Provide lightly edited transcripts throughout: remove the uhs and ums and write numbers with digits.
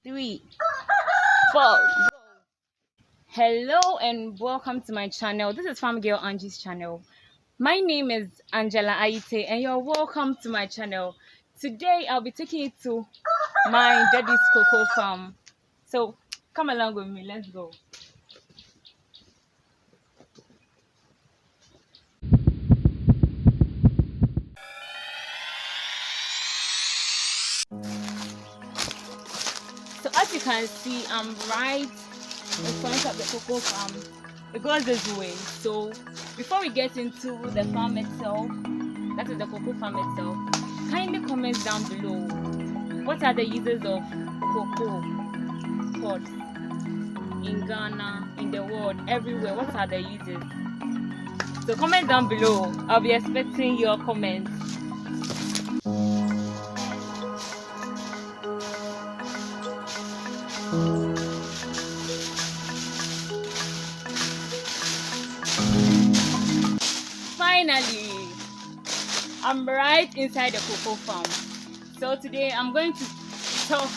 Three, four. Hello and welcome to my channel. This is Farm Girl Angie's channel. My name is Angela Aite and you're welcome to my channel. Today I'll be taking you to my daddy's cocoa farm. So come along with me, let's go. So as you can see, I'm right in front of the cocoa farm. It goes this way. So before we get into the farm itself, that is the cocoa farm itself, kindly comment down below what are the uses of cocoa pods in Ghana, in the world, everywhere. What are the uses? So comment down below. I'll be expecting your comments. Finally, I'm right inside the cocoa farm. So today I'm going to talk.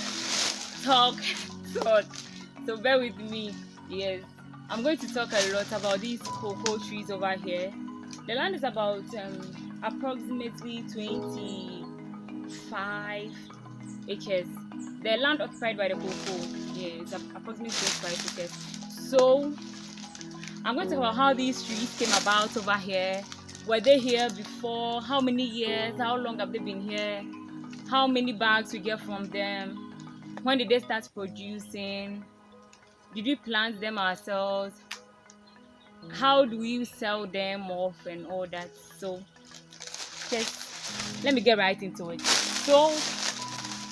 So bear with me. Yes, I'm going to talk a lot about these cocoa trees over here. The land is about approximately 25 acres. The land occupied by the cocoa, is approximately 25 acres. So I'm going to talk about how these trees came about over here. Were they here before? How many years? How long have they been here? How many bags we get from them? When did they start producing? Did we plant them ourselves? How do we sell them off and all that? So just let me get right into it. So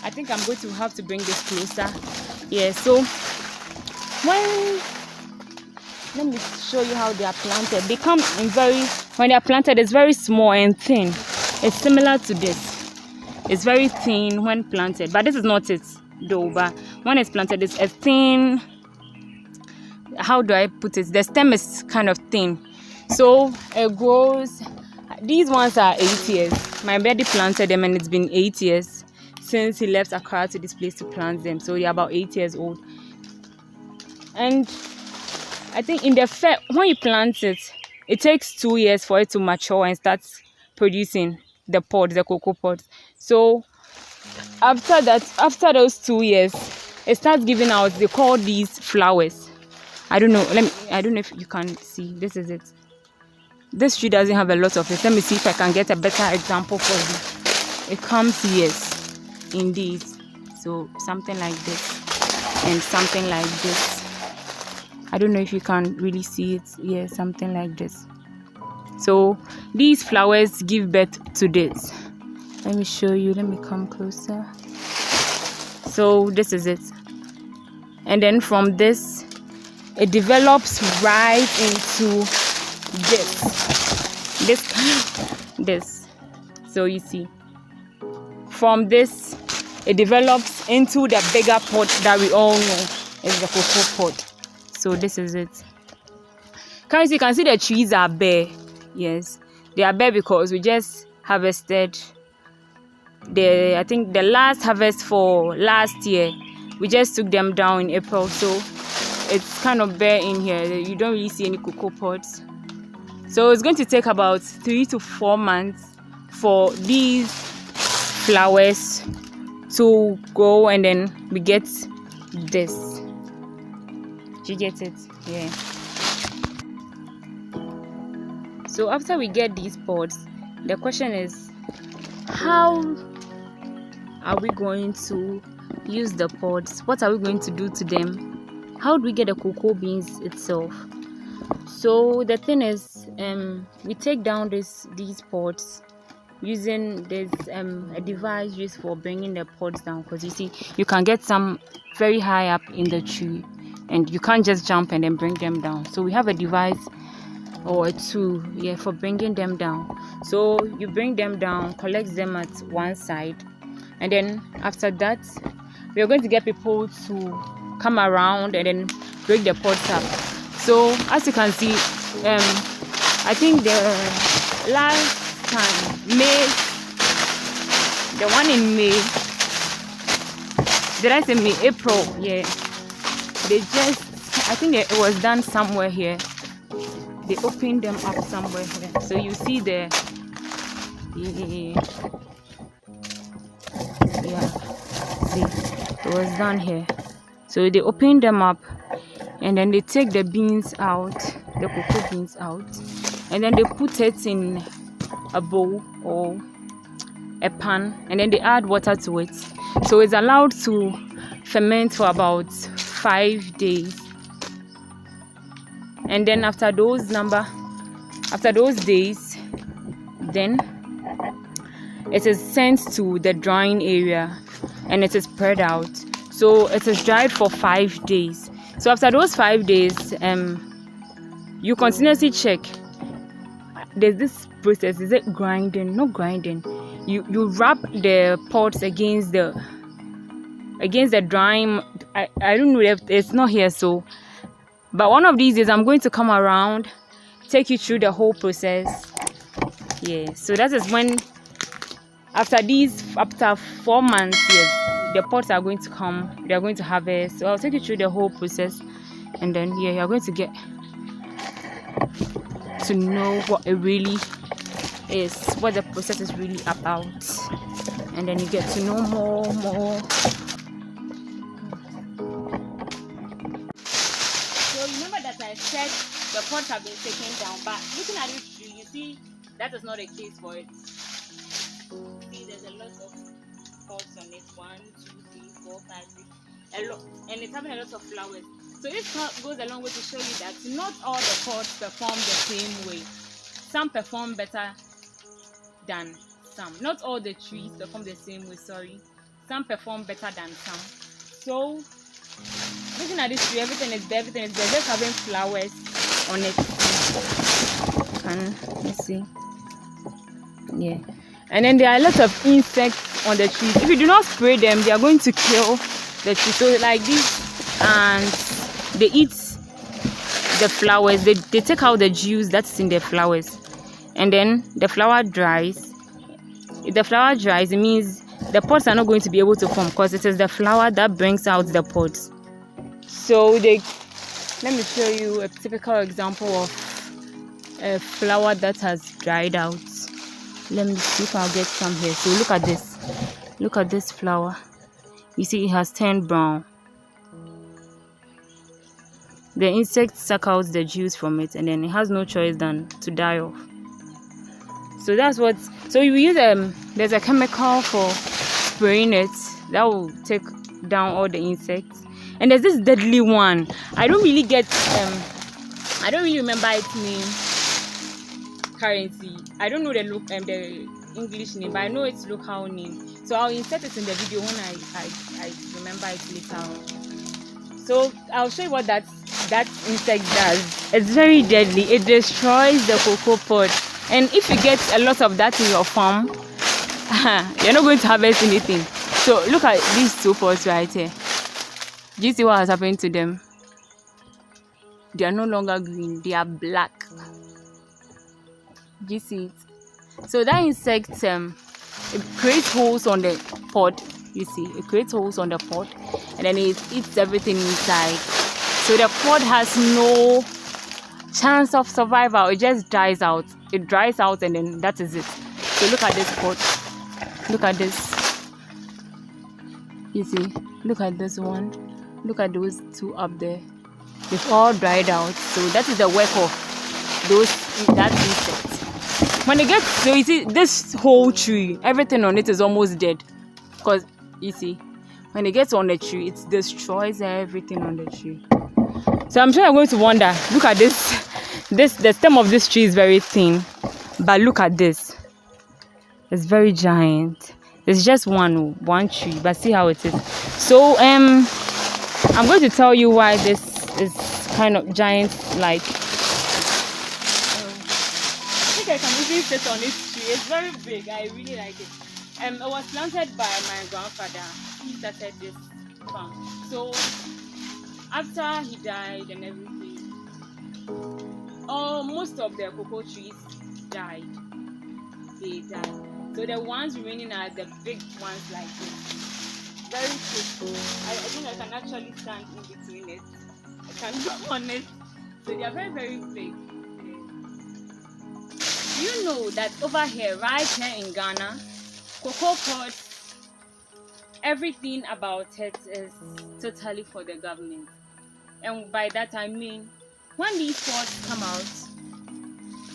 I think I'm going to have to bring this closer. Yeah, so let me show you how they are planted. They come in when they are planted, it's very small and thin. It's similar to this. It's very thin when planted, but this is not it though. But when it's planted, it's a thin. How do I put it? The stem is kind of thin, so it grows. These ones are 8 years. My daddy planted them, and it's been 8 years since he left Accra to this place to plant them. So they're about 8 years old, and I think when you plant it, it takes 2 years for it to mature and start producing the cocoa pods. So after those 2 years, it starts giving out. They call these flowers. I don't know if you can see. This is it. This tree doesn't have a lot of it. Let me see if I can get a better example for you. It comes in these. So something like this and something like this. I don't know if you can really see it. Yeah, something like this. So these flowers give birth to this. Let me show you. Let me come closer. So this is it. And then from this, it develops right into this. So you see, from this, it develops into the bigger pot that we all know is the cocoa pot. So this is it. You can see the trees are bare. Yes, they are bare because we just harvested I think the last harvest for last year. We just took them down in April, so it's kind of bare in here. You don't really see any cocoa pods. So it's going to take about 3 to 4 months for these flowers to grow, and then we get this. Do you get it? Yeah. So after we get these pods, the question is, how are we going to use the pods? What are we going to do to them? How do we get the cocoa beans itself? So the thing is, we take down these pods using this a device used for bringing the pods down, because you see, you can get some very high up in the tree and you can't just jump and then bring them down. So we have a device or a tool, for bringing them down. So you bring them down, collect them at one side, and then after that, we are going to get people to come around and then break the pods up. So as you can see, I think the last time, the one in May, Did I say May? April? Yeah. They just, I think it was done somewhere here. They opened them up somewhere here. So you see there. Yeah. See, it was done here. So they open them up, and then they take the beans out, the cocoa beans out, and then they put it in a bowl or a pan, and then they add water to it. So it's allowed to ferment for about 5 days, and then after those days, then it is sent to the drying area and it is spread out. So it is dried for 5 days. So after those 5 days, you continuously check. There's this process. Is it grinding? Not grinding. You wrap the pots against the drying. I don't know if it's not here. So, but one of these days I'm going to come around, take you through the whole process. Yeah. So that is when after 4 months, yes, the pots are going to come. They are going to harvest. So I'll take you through the whole process, and then yeah, you're going to get to know what it really is, what the process is really about, and then you get to know more. So remember that I said the pots have been taken down, but looking at this tree, you see that is not the case for it. See, there's a lot of pots on it. 1, 2, 3, 4, 5, 6, a lot, and it's having a lot of flowers. So this goes a long way to show you that not all the pots perform the same way. Some perform better than some. Not all the trees perform the same way, sorry. Some perform better than some. So looking at this tree, everything is there, just having flowers on it. And let's see. Yeah. And then there are a lot of insects on the trees. If you do not spray them, they are going to kill the tree. So like this, and they eat the flowers. They take out the juice that's in the flowers, and then the flower dries. If the flower dries, it means the pods are not going to be able to form, because it is the flower that brings out the pods. So let me show you a typical example of a flower that has dried out. Let me see if I'll get some here. So look at this. Look at this flower. You see it has turned brown. The insect suck out the juice from it, and then it has no choice than to die off. So that's what. So you use there's a chemical for spraying it that will take down all the insects. And there's this deadly one. I don't really remember its name currently. I don't know the English name, but I know its local name. So I'll insert it in the video when I remember it later on. So I'll show you what that insect does. It's very deadly. It destroys the cocoa pod, and if you get a lot of that in your farm, you're not going to harvest anything. So look at these 2 pods right here. Do you see what has happened to them? They are no longer green, they are black. Do you see it? So that insect it creates holes on the pod. You see, it creates holes on the pod, and then it eats everything inside. So the pod has no chance of survival. It just dies out. It dries out, and then that is it. So look at this pod. Look at this. You see, look at this one. Look at those 2 up there. They've all dried out. So that is the work of that insect. When they get, so you see, this whole tree, everything on it is almost dead. Because you see, when it gets on the tree, it destroys everything on the tree. So I'm sure you're going to wonder, look at this. The stem of this tree is very thin, but look at this. It's very giant. It's just one tree, but see how it is. So I'm going to tell you why this is kind of giant like. I think I can even sit on this tree. It's very big. I really like it. It was planted by my grandfather. He started this farm. So after he died and everything, most of the cocoa trees died. They died. So the ones remaining are the big ones like this. very thick. I think I can actually stand in between it. I can go on it. So they are very, very big. You know that over here, right here in Ghana, cocoa pods, everything about it is totally for the government. And by that I mean, when these pods come out,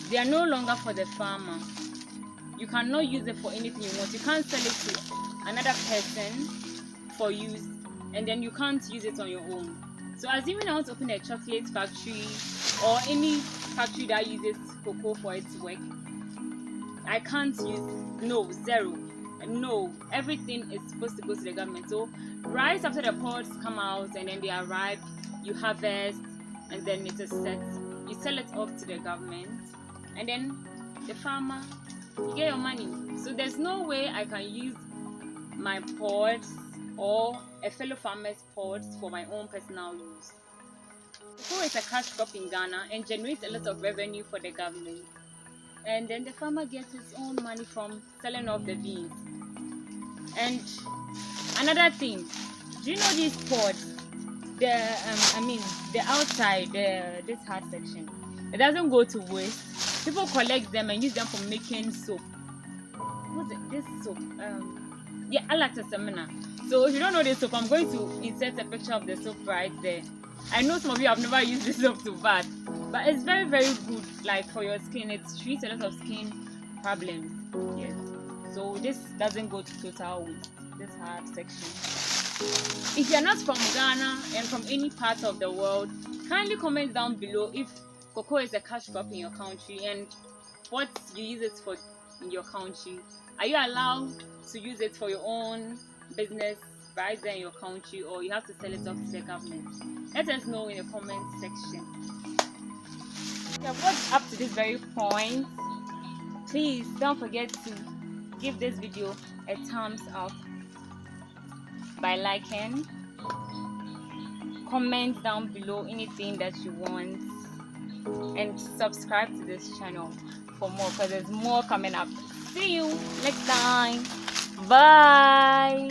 they are no longer for the farmer. You cannot use it for anything you want. You can't sell it to another person for use, and then you can't use it on your own. So assuming I want to open a chocolate factory or any factory that uses cocoa for its work, I can't use, zero. No, everything is supposed to go to the government. So right after the pods come out and then they arrive, you harvest, and then it is set. You sell it off to the government, and then the farmer, you get your money. So there's no way I can use my pods or a fellow farmer's pods for my own personal use. Cocoa is a cash crop in Ghana and generates a lot of revenue for the government. And then the farmer gets his own money from selling off the beans. And another thing, do you know these pods? The outside, this hard section, it doesn't go to waste. People collect them and use them for making soap. What's it? This soap? Alatasamina. So if you don't know this soap, I'm going to insert a picture of the soap right there. I know some of you have never used this soap to bath, but it's very, very good, like for your skin. It treats a lot of skin problems. Yes. So this doesn't go to total waste. This hard section. If you're not from Ghana and from any part of the world, kindly comment down below if cocoa is a cash crop in your country and what you use it for in your country. Are you allowed to use it for your own business right there in your country, or you have to sell it off to the government? Let us know in the comment section. If you have got up to this very point, please don't forget to give this video a thumbs up by liking, comment down below anything that you want, and subscribe to this channel for more, because there's more coming up. See you next time. Bye.